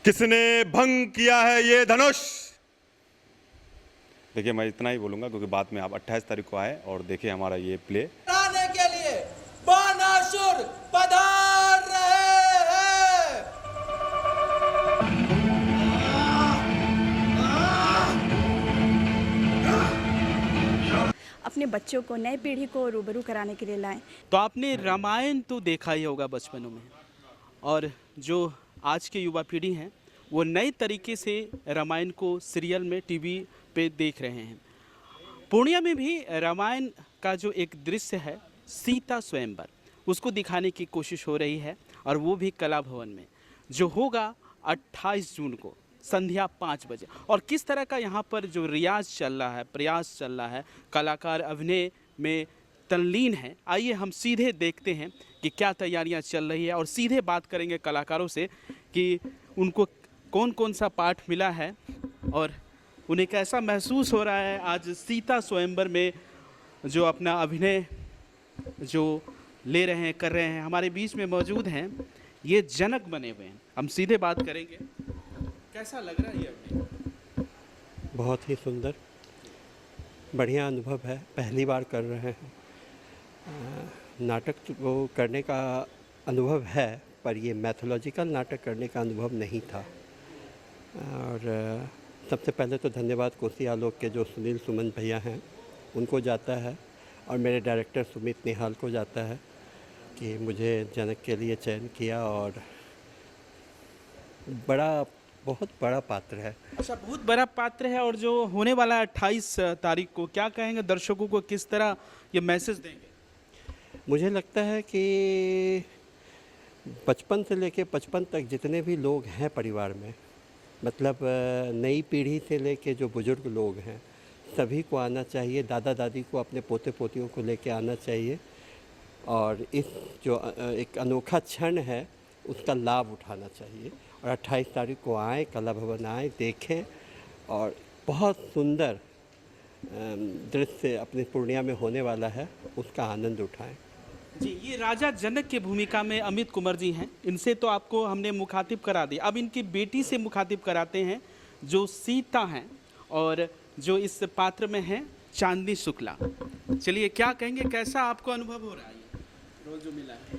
किसने भंग किया है ये धनुष। देखिए मैं इतना ही बोलूंगा क्योंकि बाद में आप 28 तारीख को आए और देखिए हमारा ये प्ले के लिए बानासुर पधार रहे हैं। अपने बच्चों को, नई पीढ़ी को रूबरू कराने के लिए लाएं। तो आपने रामायण तो देखा ही होगा बचपनों में, और जो आज के युवा पीढ़ी हैं वो नए तरीके से रामायण को सीरियल में टीवी पे देख रहे हैं। पूर्णिया में भी रामायण का जो एक दृश्य है सीता स्वयंवर, उसको दिखाने की कोशिश हो रही है, और वो भी कला भवन में, जो होगा 28 जून को संध्या 5 बजे। और किस तरह का यहाँ पर जो रियाज चल रहा है, प्रयास चल रहा है, कलाकार अभिनय में तल्लीन है। आइए हम सीधे देखते हैं कि क्या तैयारियां चल रही है, और सीधे बात करेंगे कलाकारों से कि उनको कौन कौन सा पाठ मिला है और उन्हें कैसा महसूस हो रहा है आज सीता स्वयंवर में जो अपना अभिनय जो ले रहे हैं, कर रहे हैं। हमारे बीच में मौजूद हैं, ये जनक बने हुए हैं। हम सीधे बात करेंगे, कैसा लग रहा है ये अभिनय? बहुत ही सुंदर, बढ़िया अनुभव है। पहली बार कर रहे हैं। नाटक वो करने का अनुभव है, पर ये मैथोलॉजिकल नाटक करने का अनुभव नहीं था। और सबसे पहले तो धन्यवाद कोसी आलोक के जो सुनील सुमन भैया हैं उनको जाता है, और मेरे डायरेक्टर सुमित निहाल को जाता है कि मुझे जनक के लिए चयन किया। और बहुत बड़ा पात्र है। अच्छा, बहुत बड़ा पात्र है। और जो होने वाला है 28 तारीख को, क्या कहेंगे दर्शकों को, किस तरह ये मैसेज देंगे? मुझे लगता है कि बचपन से लेके 55 तक जितने भी लोग हैं परिवार में, मतलब नई पीढ़ी से लेके जो बुज़ुर्ग लोग हैं, सभी को आना चाहिए। दादा दादी को, अपने पोते पोतियों को लेके आना चाहिए, और इस जो एक अनोखा क्षण है उसका लाभ उठाना चाहिए। और 28 तारीख को आएँ, कला भवन आएँ, देखें, और बहुत सुंदर दृश्य अपने पूर्णिया में होने वाला है, उसका आनंद उठाएं। जी, ये राजा जनक की भूमिका में अमित कुमार जी हैं। इनसे तो आपको हमने मुखातिब करा दिया, अब इनकी बेटी से मुखातिब कराते हैं जो सीता हैं, और जो इस पात्र में हैं चांदनी शुक्ला। चलिए, क्या कहेंगे, कैसा आपको अनुभव हो रहा है रोज जो मिला है?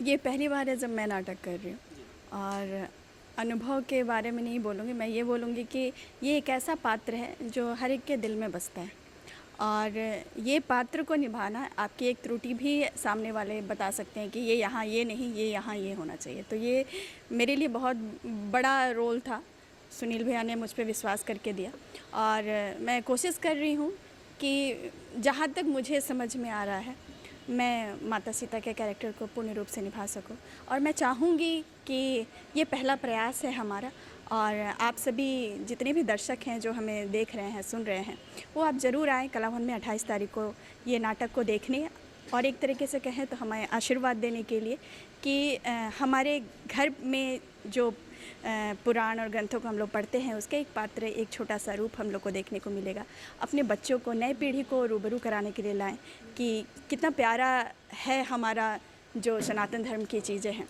ये पहली बार है जब मैं नाटक कर रही हूँ, और अनुभव के बारे में नहीं बोलूँगी। मैं ये बोलूँगी कि ये एक ऐसा पात्र है जो हर एक के दिल में बसता है, और ये पात्र को निभाना, आपकी एक त्रुटि भी सामने वाले बता सकते हैं कि ये यहाँ ये नहीं, ये यहाँ ये होना चाहिए। तो ये मेरे लिए बहुत बड़ा रोल था। सुनील भैया ने मुझ पर विश्वास करके दिया, और मैं कोशिश कर रही हूँ कि जहाँ तक मुझे समझ में आ रहा है मैं माता सीता के कैरेक्टर को पूर्ण रूप से निभा सकूं। और मैं चाहूँगी कि ये पहला प्रयास है हमारा, और आप सभी जितने भी दर्शक हैं जो हमें देख रहे हैं, सुन रहे हैं, वो आप ज़रूर आएँ कला भवन में 28 तारीख को ये नाटक को देखने, और एक तरीके से कहें तो हमें आशीर्वाद देने के लिए कि हमारे घर में जो पुराण और ग्रंथों को हम लोग पढ़ते हैं, उसके एक पात्र, एक छोटा सा रूप हम लोग को देखने को मिलेगा। अपने बच्चों को, नई पीढ़ी को रूबरू कराने के लिए लाएं कि कितना प्यारा है हमारा जो सनातन धर्म की चीज़ें हैं।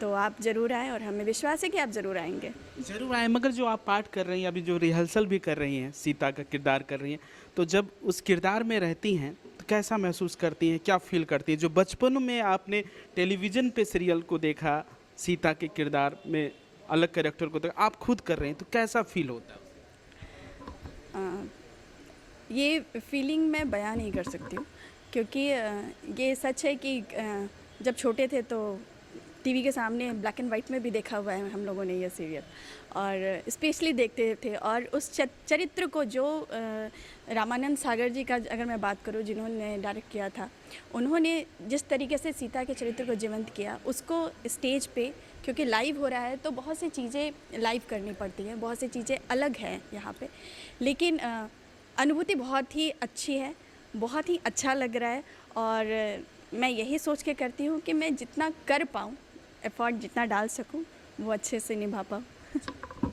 तो आप ज़रूर आएँ, और हमें विश्वास है कि आप ज़रूर आएंगे। ज़रूर आए। मगर जो आप पाठ कर रही हैं, अभी जो रिहर्सल भी कर रही हैं, सीता का किरदार कर रही हैं, तो जब उस किरदार में रहती हैं तो कैसा महसूस करती हैं, क्या फील करती हैं? जो बचपन में आपने टेलीविज़न पे सीरियल को देखा, सीता के किरदार में अलग कैरेक्टर को देखा, आप खुद कर रहे हैं, तो कैसा फील होता है? ये फीलिंग मैं बयान नहीं कर सकती हूँ, क्योंकि ये सच है कि जब छोटे थे तो टीवी के सामने ब्लैक एंड वाइट में भी देखा हुआ है हम लोगों ने ये सीरियल, और स्पेशली देखते थे। और उस चरित्र को जो रामानंद सागर जी का अगर मैं बात करूं, जिन्होंने डायरेक्ट किया था, उन्होंने जिस तरीके से सीता के चरित्र को जीवंत किया, उसको स्टेज पे, क्योंकि लाइव हो रहा है तो बहुत सी चीज़ें लाइव करनी पड़ती हैं, बहुत सी चीज़ें अलग हैं यहाँ पे, लेकिन अनुभूति बहुत ही अच्छी है, बहुत ही अच्छा लग रहा है। और मैं यही सोच के करती हूँ कि मैं जितना कर पाऊँ, एफर्ट जितना डाल सकूँ, वो अच्छे से निभा पाऊँ।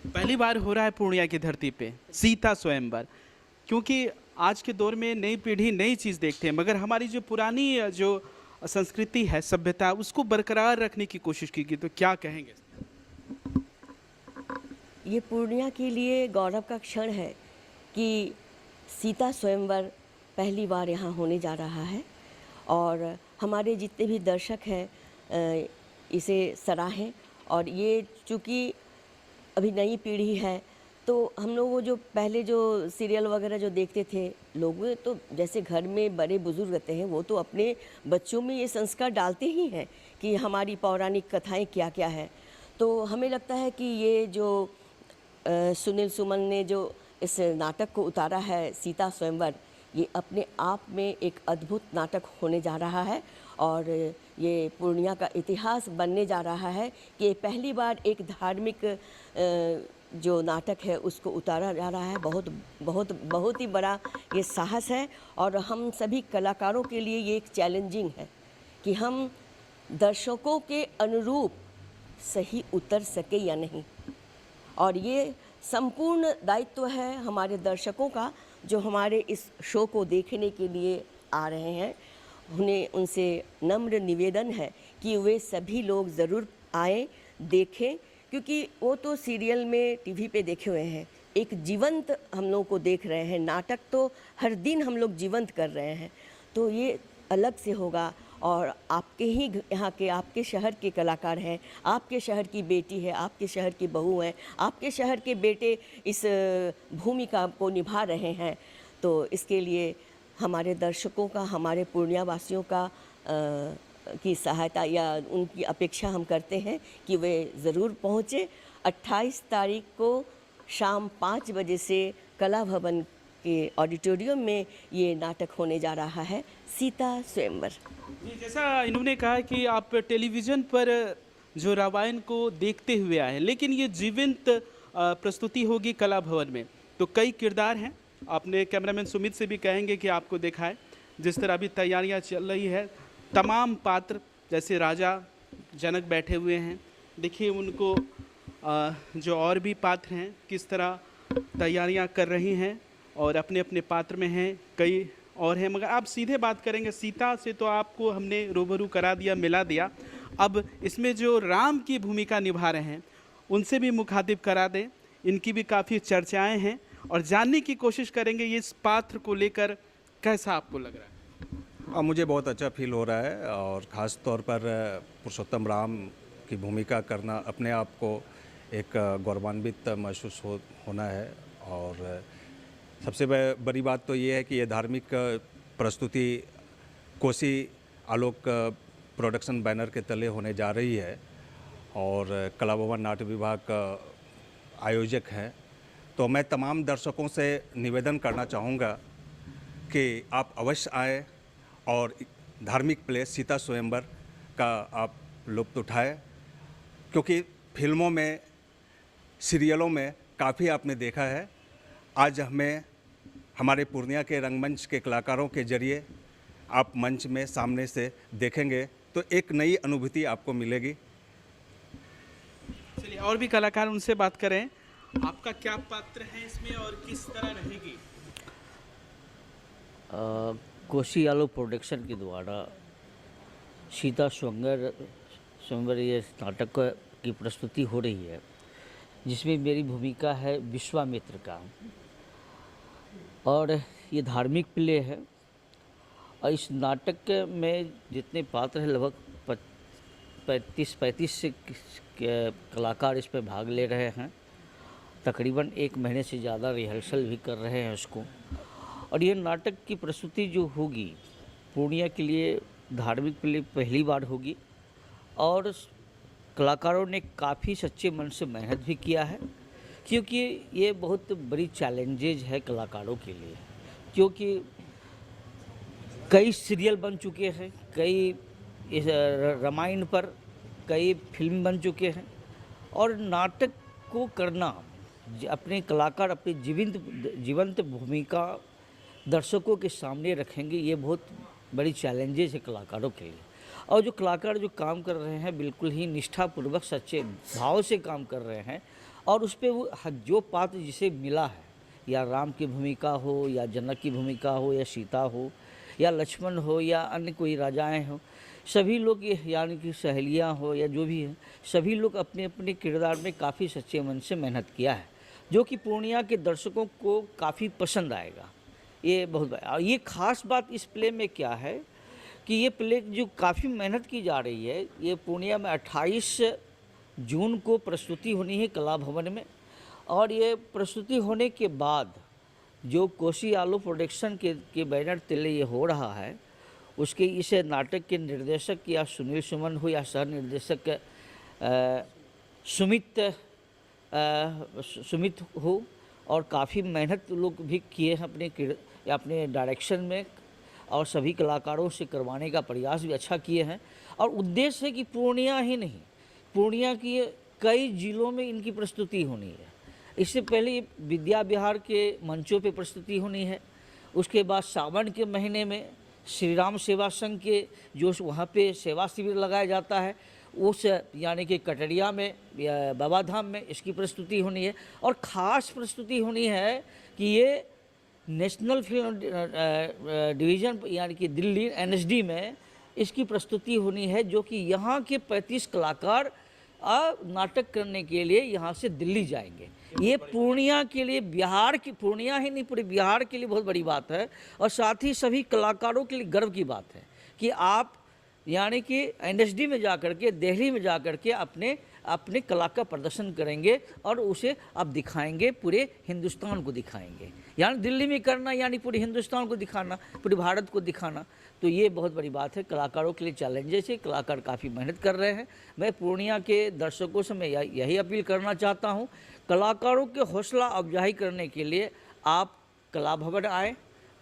पहली बार हो रहा है पूर्णिया की धरती पे सीता स्वयंवर, क्योंकि आज के दौर में नई पीढ़ी नई चीज़ देखते हैं, मगर हमारी जो पुरानी जो संस्कृति है, सभ्यता, उसको बरकरार रखने की कोशिश की गई। तो क्या कहेंगे? ये पूर्णिया के लिए गौरव का क्षण है कि सीता स्वयंवर पहली बार यहाँ होने जा रहा है और हमारे जितने भी दर्शक हैं इसे सराहें। और ये चूँकि अभी नई पीढ़ी है तो हम लोग वो जो पहले जो सीरियल वगैरह जो देखते थे लोग, तो जैसे घर में बड़े बुजुर्ग रहते हैं वो तो अपने बच्चों में ये संस्कार डालते ही हैं कि हमारी पौराणिक कथाएं क्या क्या है। तो हमें लगता है कि ये जो सुनील सुमन ने जो इस नाटक को उतारा है सीता स्वयंवर, ये अपने आप में एक अद्भुत नाटक होने जा रहा है और ये पूर्णिया का इतिहास बनने जा रहा है कि पहली बार एक धार्मिक जो नाटक है उसको उतारा जा रहा है। बहुत बहुत बहुत ही बड़ा ये साहस है और हम सभी कलाकारों के लिए ये एक चैलेंजिंग है कि हम दर्शकों के अनुरूप सही उतर सके या नहीं। और ये संपूर्ण दायित्व है हमारे दर्शकों का जो हमारे इस शो को देखने के लिए आ रहे हैं। उन्हें उनसे नम्र निवेदन है कि वे सभी लोग ज़रूर आएँ, देखें, क्योंकि वो तो सीरियल में टीवी पे देखे हुए हैं, एक जीवंत हम लोग को देख रहे हैं। नाटक तो हर दिन हम लोग जीवंत कर रहे हैं, तो ये अलग से होगा। और आपके ही यहाँ के आपके शहर के कलाकार हैं, आपके शहर की बेटी है, आपके शहर की बहू हैं, आपके शहर के बेटे इस भूमिका को निभा रहे हैं। तो इसके लिए हमारे दर्शकों का, हमारे पूर्णिया वासियों का की सहायता या उनकी अपेक्षा हम करते हैं कि वे ज़रूर पहुँचे। 28 तारीख को शाम 5 बजे से कला भवन के ऑडिटोरियम में ये नाटक होने जा रहा है, सीता स्वयंवर। जी, जैसा इन्होंने कहा कि आप टेलीविज़न पर जो रामायण को देखते हुए आए हैं, लेकिन ये जीवंत प्रस्तुति होगी कला भवन में, तो कई किरदार हैं। आपने कैमरामैन सुमित से भी कहेंगे कि आपको दिखाएं जिस तरह अभी तैयारियां चल रही है। तमाम पात्र जैसे राजा जनक बैठे हुए हैं, देखिए उनको जो और भी पात्र हैं किस तरह तैयारियां कर रही हैं और अपने अपने पात्र में हैं, कई और हैं। मगर आप सीधे बात करेंगे सीता से तो आपको हमने रूबरू करा दिया, मिला दिया। अब इसमें जो राम की भूमिका निभा रहे हैं उनसे भी मुखातिब करा दें, इनकी भी काफ़ी चर्चाएं हैं और जानने की कोशिश करेंगे ये इस पात्र को लेकर कैसा आपको लग रहा है। मुझे बहुत अच्छा फील हो रहा है और ख़ास तौर पर पुरुषोत्तम राम की भूमिका करना अपने आप को एक गौरवान्वित महसूस होना है। और सबसे बड़ी बात तो ये है कि ये धार्मिक प्रस्तुति कोसी आलोक प्रोडक्शन बैनर के तले होने जा रही है और कला भवन नाट्य विभाग का आयोजक है। तो मैं तमाम दर्शकों से निवेदन करना चाहूँगा कि आप अवश्य आए और धार्मिक प्ले सीता स्वयंवर का आप लुत्फ़ उठाएं, क्योंकि फिल्मों में, सीरियलों में काफ़ी आपने देखा है। आज हमें हमारे पूर्णिया के रंगमंच के कलाकारों के जरिए आप मंच में सामने से देखेंगे तो एक नई अनुभूति आपको मिलेगी। चलिए और भी कलाकार उनसे बात करें, आपका क्या पात्र है इसमें और किस तरह रहेगी। कोसी आलोक प्रोडक्शन के द्वारा सीता स्वयंवर ये नाटक की प्रस्तुति हो रही है, जिसमें मेरी भूमिका है विश्वामित्र का। और ये धार्मिक प्ले है और इस नाटक में जितने पात्र हैं लगभग 35 से कलाकार इस पर भाग ले रहे हैं। तकरीबन 1 महीने से ज़्यादा रिहर्सल भी कर रहे हैं उसको। और ये नाटक की प्रस्तुति जो होगी पूर्णिया के लिए धार्मिक प्ले पहली बार होगी और कलाकारों ने काफ़ी सच्चे मन से मेहनत भी किया है, क्योंकि ये बहुत बड़ी चैलेंजेज है कलाकारों के लिए। क्योंकि कई सीरियल बन चुके हैं, कई इस रामायण पर कई फिल्म बन चुके हैं और नाटक को करना, अपने कलाकार अपनी जीवंत भूमिका दर्शकों के सामने रखेंगे, ये बहुत बड़ी चैलेंजेस है कलाकारों के लिए। और जो कलाकार जो काम कर रहे हैं बिल्कुल ही निष्ठापूर्वक सच्चे भाव से काम कर रहे हैं और उस पर वो जो पात्र जिसे मिला है, या राम की भूमिका हो या जनक की भूमिका हो या सीता हो या लक्ष्मण हो या अन्य कोई राजाएं हो, सभी लोग ये यानी कि सहेलियाँ हो या जो भी हैं, सभी लोग अपने अपने किरदार में काफ़ी सच्चे मन से मेहनत किया है, जो कि पूर्णिया के दर्शकों को काफ़ी पसंद आएगा। ये बहुत और ये ख़ास बात इस प्ले में क्या है कि ये प्ले जो काफ़ी मेहनत की जा रही है, ये पूर्णिया में 28 जून को प्रस्तुति होनी है कला भवन में, और ये प्रस्तुति होने के बाद जो कोसी आलू प्रोडक्शन के बैनर तले ये हो रहा है, उसके इस नाटक के निर्देशक या सुनील सुमन हो या सह निर्देशक सुमित हो, और काफ़ी मेहनत लोग भी किए हैं अपने डायरेक्शन में, और सभी कलाकारों से करवाने का प्रयास भी अच्छा किए हैं। और उद्देश्य है कि पूर्णिया ही नहीं, पूर्णिया की कई जिलों में इनकी प्रस्तुति होनी है। इससे पहले विद्या विहार के मंचों पे प्रस्तुति होनी है, उसके बाद सावन के महीने में श्री राम सेवा संघ के जो वहाँ पे सेवा शिविर लगाया जाता है, उस यानी कि कटरिया में या बाबा धाम में इसकी प्रस्तुति होनी है। और ख़ास प्रस्तुति होनी है कि ये नेशनल फिल्म डिवीज़न यानी कि दिल्ली NSD में इसकी प्रस्तुति होनी है, जो कि यहाँ के 35 कलाकार नाटक करने के लिए यहाँ से दिल्ली जाएंगे। ये पूर्णिया के लिए, बिहार की, पूर्णिया ही नहीं पूरे बिहार के लिए बहुत बड़ी बात है, और साथ ही सभी कलाकारों के लिए गर्व की बात है कि आप यानी कि NSD में जा कर के, दिल्ली में जा कर के अपने कला का प्रदर्शन करेंगे और उसे आप दिखाएंगे, पूरे हिंदुस्तान को दिखाएंगे। यानी दिल्ली में करना यानी पूरे हिंदुस्तान को दिखाना, पूरे भारत को दिखाना, तो ये बहुत बड़ी बात है। कलाकारों के लिए चैलेंजेस है, कलाकार काफ़ी मेहनत कर रहे हैं। मैं पूर्णिया के दर्शकों से मैं यही अपील करना चाहता हूँ, कलाकारों के हौसला अफजाई करने के लिए आप कला भवन आए,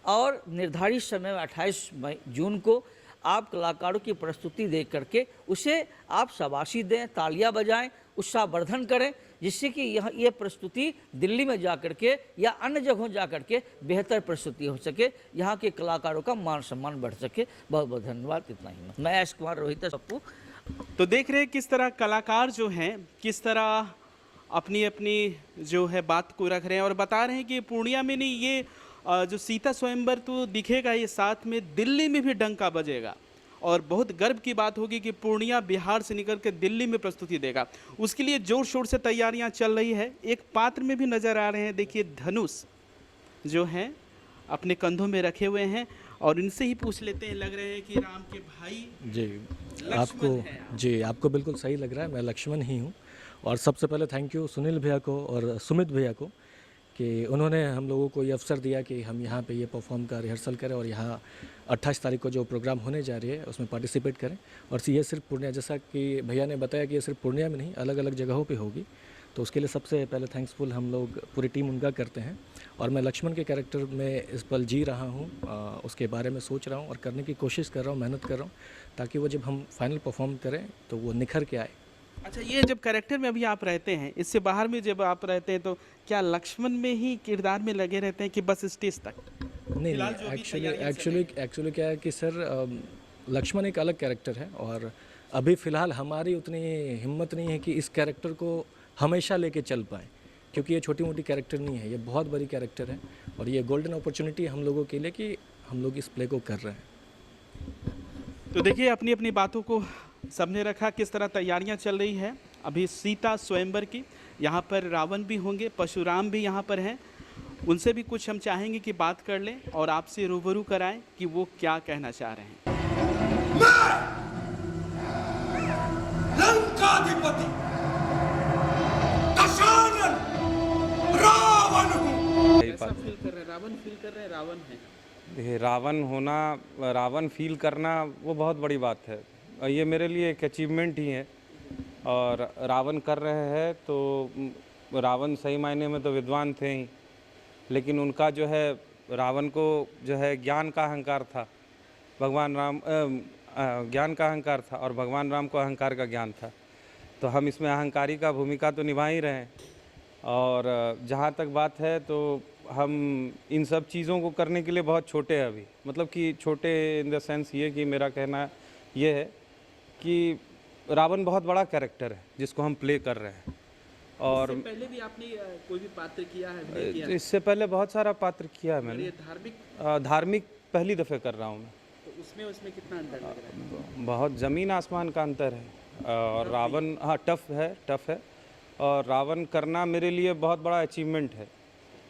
और निर्धारित समय में 28 जून को आप कलाकारों की प्रस्तुति देख करके उसे आप शाबाशी दें, तालियां बजाएं, उत्साहवर्धन करें, जिससे कि ये प्रस्तुति दिल्ली में जा कर के या अन्य जगहों जा कर के बेहतर प्रस्तुति हो सके, यहाँ के कलाकारों का मान सम्मान बढ़ सके। बहुत बहुत धन्यवाद। इतना ही मैं एस कुमार रोहित पप्पू। तो देख रहे हैं किस तरह कलाकार जो हैं किस तरह अपनी अपनी जो है बात को रख रहे हैं, और बता रहे हैं कि पूर्णिया में नहीं, ये जो सीता स्वयंवर तो दिखेगा, ये साथ में दिल्ली में भी डंका बजेगा, और बहुत गर्व की बात होगी कि पूर्णिया बिहार से निकल के दिल्ली में प्रस्तुति देगा। उसके लिए जोर शोर से तैयारियां चल रही है। एक पात्र में भी नज़र आ रहे हैं, देखिए धनुष जो हैं अपने कंधों में रखे हुए हैं, और इनसे ही पूछ लेते हैं, लग रहे हैं कि राम के भाई जी आपको बिल्कुल सही लग रहा है, मैं लक्ष्मण ही हूँ। और सबसे पहले थैंक यू सुनील भैया को और सुमित भैया को कि उन्होंने हम लोगों को ये अवसर दिया कि हम यहाँ पे ये परफॉर्म का रिहर्सल करें, और यहाँ 28 तारीख को जो प्रोग्राम होने जा रही है उसमें पार्टिसिपेट करें। और ये सिर्फ पूर्णिया, जैसा कि भैया ने बताया कि ये सिर्फ पूर्णिया में नहीं, अलग अलग जगहों पे होगी, तो उसके लिए सबसे पहले थैंक्सफुल हम लोग पूरी टीम उनका करते हैं। और मैं लक्ष्मण के कैरेक्टर में इस पल जी रहा हूँ, उसके बारे में सोच रहा हूँ और करने की कोशिश कर रहा हूँ, मेहनत कर रहा हूँ, ताकि वो जब हम फाइनल परफॉर्म करें तो वो निखर के आए। अच्छा, ये जब कैरेक्टर में अभी आप रहते हैं, इससे बाहर में जब आप रहते हैं, तो क्या लक्ष्मण में ही किरदार में लगे रहते हैं कि बस स्टेज तक? नहीं, एक्चुअली क्या है कि सर लक्ष्मण एक अलग कैरेक्टर है, और अभी फ़िलहाल हमारी उतनी हिम्मत नहीं है कि इस कैरेक्टर को हमेशा लेके चल पाएँ, क्योंकि ये छोटी मोटी कैरेक्टर नहीं है, ये बहुत बड़ी कैरेक्टर है, और ये गोल्डन अपॉर्चुनिटी हम लोगों के लिए कि हम लोग इस प्ले को कर रहे हैं। तो देखिए अपनी अपनी बातों को सबने रखा, किस तरह तैयारियां चल रही है अभी सीता स्वयंवर की। यहाँ पर रावण भी होंगे, परशुराम भी यहाँ पर हैं, उनसे भी कुछ हम चाहेंगे कि बात कर लें और आपसे रूबरू कराएं कि वो क्या कहना चाह रहे हैं। मैं लंकाधिपति दशानन रावण हूँ। कैसा फील कर रहे हैं? रावण फील कर रहे हैं? रावण है, देखिए रावण होना, रावण फील करना वो बहुत बड़ी बात है, और ये मेरे लिए एक अचीवमेंट ही है। और रावण कर रहे हैं तो रावण सही मायने में तो विद्वान थे ही, लेकिन उनका जो है रावण को जो है ज्ञान का अहंकार था, भगवान राम ज्ञान का अहंकार था, और भगवान राम को अहंकार का ज्ञान था। तो हम इसमें अहंकारी का भूमिका तो निभा ही रहे हैं। और जहाँ तक बात है तो हम इन सब चीज़ों को करने के लिए बहुत छोटे हैं अभी, मतलब कि छोटे इन द सेंस ये कि मेरा कहना ये है कि रावण बहुत बड़ा कैरेक्टर है जिसको हम प्ले कर रहे हैं। और इससे पहले भी आपने कोई भी पात्र किया है? इससे पहले बहुत सारा पात्र किया है मैंने। ये धार्मिक धार्मिक पहली दफ़े कर रहा हूँ मैं। तो उसमें कितना अंतर लग रहा है? बहुत ज़मीन आसमान का अंतर है। और रावण, हाँ, टफ है। और रावण करना मेरे लिए बहुत बड़ा अचीवमेंट है,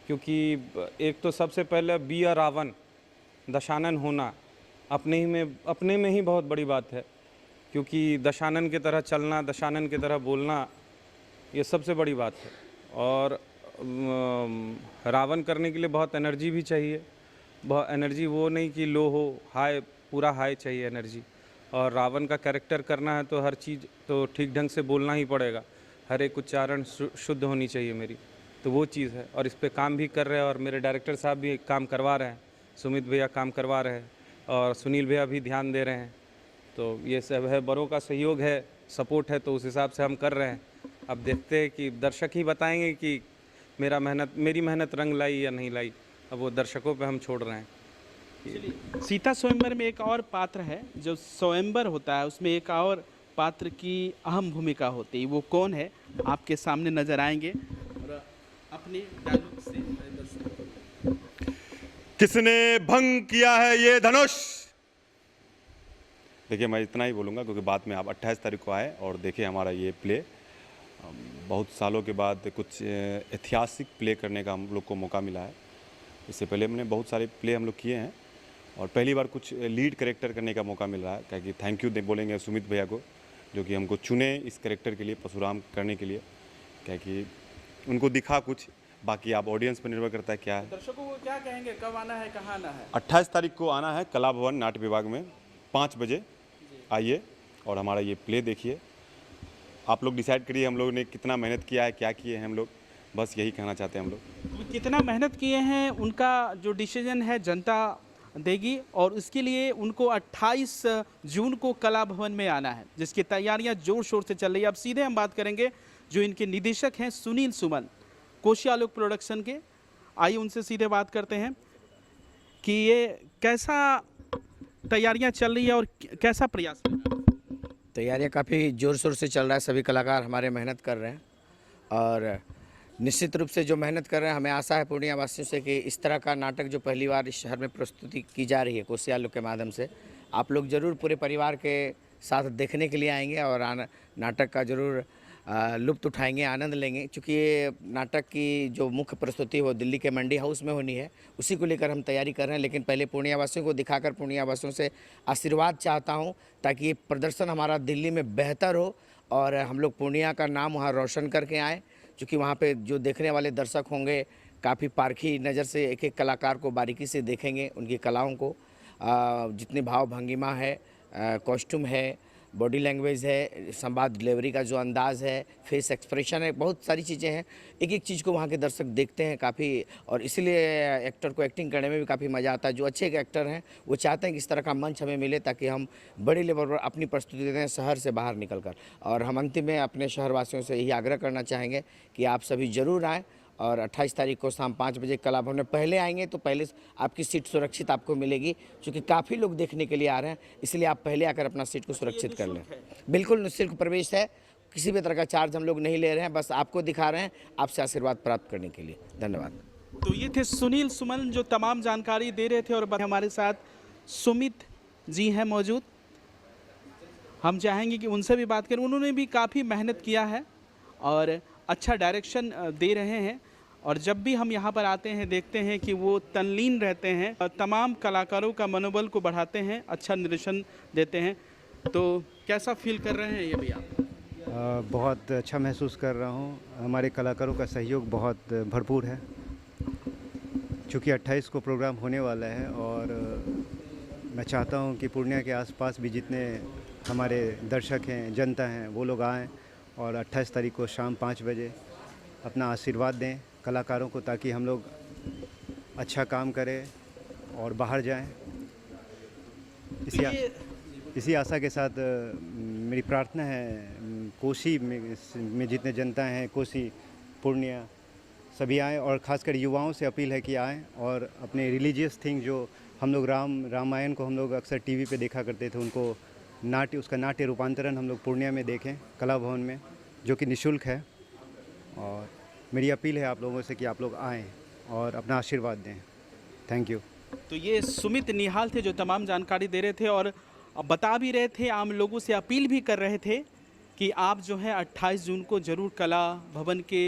क्योंकि एक तो सबसे पहले बी अ रावण, दशानन होना अपने में ही बहुत बड़ी बात है, क्योंकि दशानन की तरह चलना, दशानन की तरह बोलना, ये सबसे बड़ी बात है। और रावण करने के लिए बहुत एनर्जी भी चाहिए। बहुत एनर्जी वो नहीं कि लो हो, हाई, पूरा हाई चाहिए एनर्जी। और रावण का कैरेक्टर करना है तो हर चीज़ तो ठीक ढंग से बोलना ही पड़ेगा, हर एक उच्चारण शुद्ध होनी चाहिए मेरी, तो वो चीज़ है। और इस पे काम भी कर रहे हैं, और मेरे डायरेक्टर साहब भी काम करवा रहे हैं, सुमित भैया काम करवा रहे हैं, और सुनील भैया भी ध्यान दे रहे हैं। तो ये सब है, बड़ों का सहयोग है, सपोर्ट है, तो उस हिसाब से हम कर रहे हैं। अब देखते हैं कि दर्शक ही बताएंगे कि मेरी मेहनत रंग लाई या नहीं लाई। अब वो दर्शकों पे हम छोड़ रहे हैं। सीता स्वयंवर में एक और पात्र है, जो स्वयंवर होता है उसमें एक और पात्र की अहम भूमिका होती है। वो कौन है, आपके सामने नजर आएंगे और अपने डायलॉग से दर्शकों को। किसने भंग किया है ये धनुष? देखिए, मैं इतना ही बोलूँगा क्योंकि बाद में आप 28 तारीख को आए और देखिए हमारा ये प्ले। बहुत सालों के बाद कुछ ऐतिहासिक प्ले करने का हम लोग को मौका मिला है। इससे पहले हमने बहुत सारे प्ले हम लोग किए हैं, और पहली बार कुछ लीड कैरेक्टर करने का मौका मिल रहा है। क्योंकि थैंक यू बोलेंगे सुमित भैया को, जो कि हमको चुने इस कैरेक्टर के लिए, परशुराम करने के लिए। क्योंकि उनको दिखा कुछ, बाकी आप ऑडियंस पर निर्भर करता है क्या है। दर्शकों को क्या कहेंगे, कब आना है, कहाँ आना है? 28 तारीख को आना है कला भवन नाट्य विभाग में 5 बजे आइए और हमारा ये प्ले देखिए। आप लोग डिसाइड करिए हम लोग ने कितना मेहनत किया है, क्या किए हैं हम लोग, बस यही कहना चाहते हैं हम लोग। कितना मेहनत किए हैं उनका जो डिसीजन है जनता देगी, और उसके लिए उनको 28 जून को कला भवन में आना है, जिसकी तैयारियां जोर शोर से चल रही है। अब सीधे हम बात करेंगे जो इनके निदेशक हैं सुनील सुमन, कोशी आलोक प्रोडक्शन के। आइए उनसे सीधे बात करते हैं कि ये कैसा तैयारियां चल रही है और कैसा प्रयास कर रहा है। तैयारियां काफ़ी ज़ोर शोर से चल रहा है, सभी कलाकार हमारे मेहनत कर रहे हैं, और निश्चित रूप से जो मेहनत कर रहे हैं, हमें आशा है पूर्णिया वासियों से कि इस तरह का नाटक जो पहली बार इस शहर में प्रस्तुति की जा रही है कोशी आलोक के माध्यम से, आप लोग ज़रूर पूरे परिवार के साथ देखने के लिए आएंगे और नाटक का ज़रूर लुत्फ़ उठाएंगे, आनंद लेंगे। चूँकि ये नाटक की जो मुख्य प्रस्तुति वो दिल्ली के मंडी हाउस में होनी है, उसी को लेकर हम तैयारी कर रहे हैं। लेकिन पहले पूर्णिया वासियों को दिखाकर पूर्णिया वासियों से आशीर्वाद चाहता हूँ, ताकि ये प्रदर्शन हमारा दिल्ली में बेहतर हो और हम लोग पूर्णिया का नाम वहाँ रोशन करके आएँ। चूँकि वहाँ पे जो देखने वाले दर्शक होंगे काफ़ी पारखी नज़र से एक एक कलाकार को बारीकी से देखेंगे, उनकी कलाओं को, जितनी भाव भंगिमा है, कॉस्ट्यूम है, बॉडी लैंग्वेज है, संवाद डिलीवरी का जो अंदाज़ है, फेस एक्सप्रेशन है, बहुत सारी चीज़ें हैं। एक एक चीज़ को वहाँ के दर्शक देखते हैं काफ़ी, और इसीलिए एक्टर को एक्टिंग करने में भी काफ़ी मज़ा आता है। जो अच्छे एक्टर हैं वो चाहते हैं कि इस तरह का मंच हमें मिले, ताकि हम बड़े लेवल पर अपनी प्रस्तुति दें शहर से बाहर निकल कर। और हम अंतिम में अपने शहरवासियों से यही आग्रह करना चाहेंगे कि आप सभी ज़रूर आएँ, और 28 तारीख को शाम 5 बजे कला भवन में पहले आएंगे तो पहले आपकी सीट सुरक्षित आपको मिलेगी, क्योंकि काफ़ी लोग देखने के लिए आ रहे हैं, इसलिए आप पहले आकर अपना सीट को सुरक्षित कर लें। बिल्कुल निःशुल्क प्रवेश है, किसी भी तरह का चार्ज हम लोग नहीं ले रहे हैं, बस आपको दिखा रहे हैं, आपसे आशीर्वाद प्राप्त करने के लिए। धन्यवाद। तो ये थे सुनील सुमन जो तमाम जानकारी दे रहे थे, और हमारे साथ सुमित जी हैं मौजूद। हम चाहेंगे कि उनसे भी बात करें। उन्होंने भी काफ़ी मेहनत किया है और अच्छा डायरेक्शन दे रहे हैं, और जब भी हम यहाँ पर आते हैं देखते हैं कि वो तल्लीन रहते हैं, तमाम कलाकारों का मनोबल को बढ़ाते हैं, अच्छा निर्देशन देते हैं। तो कैसा फील कर रहे हैं ये भी आप? बहुत अच्छा महसूस कर रहा हूँ। हमारे कलाकारों का सहयोग बहुत भरपूर है। चूँकि 28 को प्रोग्राम होने वाला है, और मैं चाहता हूँ कि पूर्णिया के आसपास भी जितने हमारे दर्शक हैं, जनता हैं, वो लोग आएँ और 28 तारीख को शाम 5 बजे अपना आशीर्वाद दें कलाकारों को, ताकि हम लोग अच्छा काम करें और बाहर जाएं। इसी आशा के साथ मेरी प्रार्थना है कोशी में जितने जनता हैं, कोशी, पूर्णिया, सभी आएँ, और ख़ासकर युवाओं से अपील है कि आएँ और अपने रिलीजियस थिंग जो हम लोग रामायण को हम लोग अक्सर टीवी पे देखा करते थे, उनको उसका नाट्य रूपांतरण हम लोग पूर्णिया में देखें कला भवन में, जो कि निःशुल्क है। और मेरी अपील है आप लोगों से कि आप लोग आएँ और अपना आशीर्वाद दें। Thank you. तो ये सुमित निहाल थे जो तमाम जानकारी दे रहे थे और बता भी रहे थे, आम लोगों से अपील भी कर रहे थे कि आप जो है 28 जून को ज़रूर कला भवन के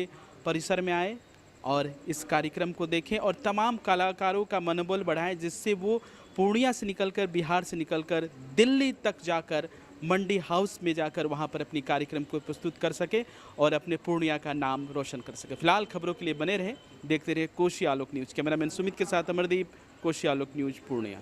परिसर में आए और इस कार्यक्रम को देखें और तमाम कलाकारों का मनोबल बढ़ाएं, जिससे वो पूर्णिया से निकलकर, बिहार से निकलकर दिल्ली तक जाकर मंडी हाउस में जाकर वहाँ पर अपनी कार्यक्रम को प्रस्तुत कर सके और अपने पूर्णिया का नाम रोशन कर सके। फिलहाल खबरों के लिए बने रहे, देखते रहे कोशी आलोक न्यूज़। कैमरामैन सुमित के साथ अमरदीप, कोशी आलोक न्यूज़, पूर्णिया।